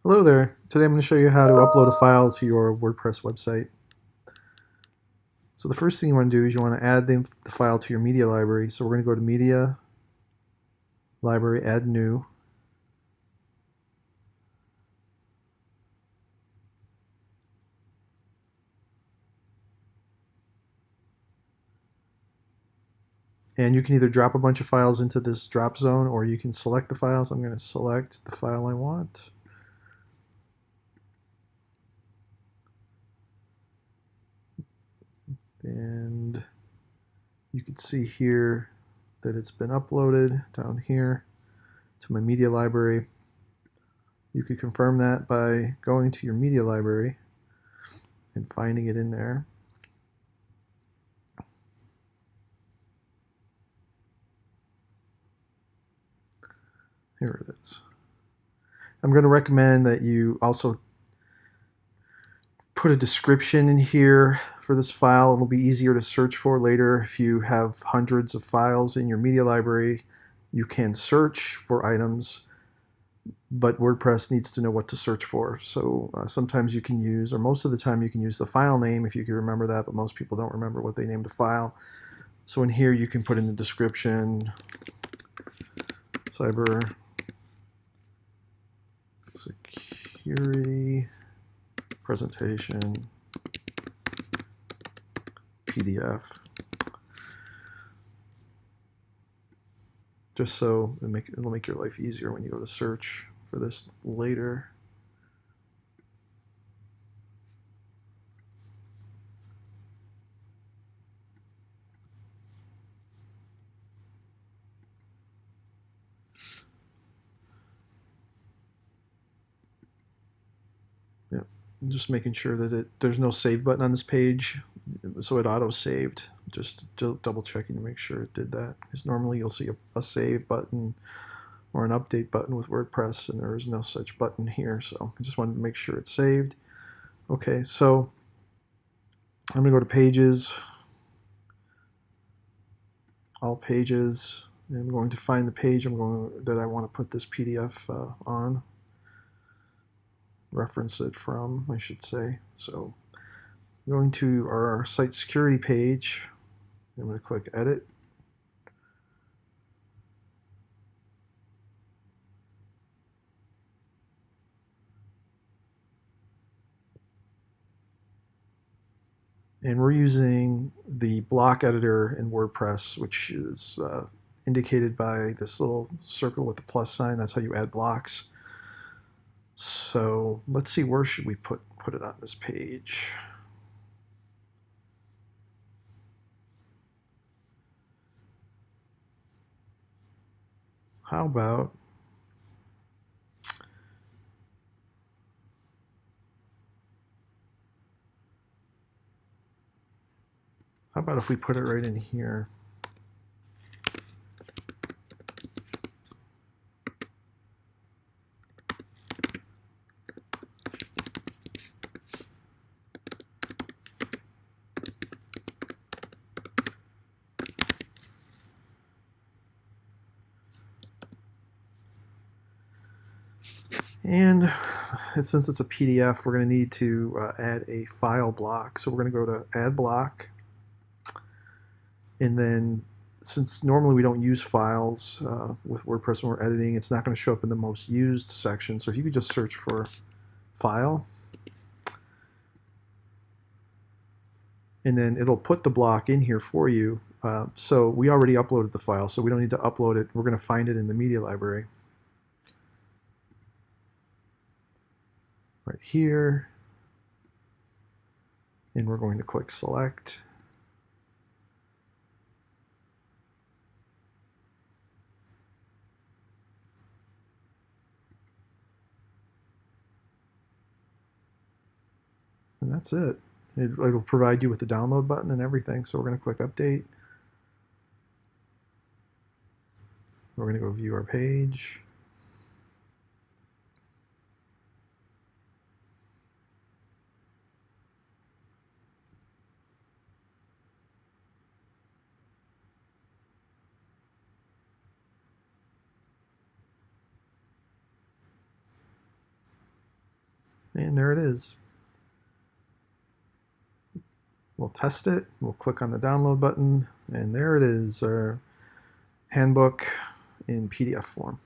Hello there. Today I'm going to show you how to upload a file to your WordPress website. So the first thing you want to do is you want to add the file to your media library. So we're going to go to Media, Library, Add New. And you can either drop a bunch of files into this drop zone or you can select the files. I'm going to select the file I want. And you can see here that it's been uploaded down here to my media library. You could confirm that by going to your media library and finding it in there. Here it is. I'm going to recommend that you also put a description in here for this file. It'll be easier to search for later. If you have hundreds of files in your media library, you can search for items, but WordPress needs to know what to search for. So sometimes you can use, or most of the time you can use the file name if you can remember that, but most people don't remember what they named a file. So in here you can put in the description, cyber security presentation PDF, just so it'll make your life easier when you go to search for this later. Yeah, I'm just making sure that there's no save button on this page, so it auto-saved. Just double checking to make sure it did that, because normally you'll see a save button or an update button with WordPress, and there is no such button here, so I just wanted to make sure it's saved. Okay, so I'm going to go to Pages, All Pages, and I'm going to find the page that I want to put this PDF on, reference it from, I should say. So going to our site security page, I'm going to click Edit. And we're using the block editor in WordPress, which is indicated by this little circle with the plus sign. That's how you add blocks. So let's see, where should we put it on this page? How about if we put it right in here? And since it's a PDF, we're going to need to add a file block. So we're going to go to Add Block. And then, since normally we don't use files with WordPress when we're editing, it's not going to show up in the most used section. So if you could just search for File, and then it'll put the block in here for you. So we already uploaded the file, so we don't need to upload it. We're going to find it in the media library. Right here. And we're going to click Select. And that's it. It'll provide you with the download button and everything. So we're going to click Update. We're going to go view our page. And there it is. We'll test it. We'll click on the download button, and there it is, our handbook in PDF form.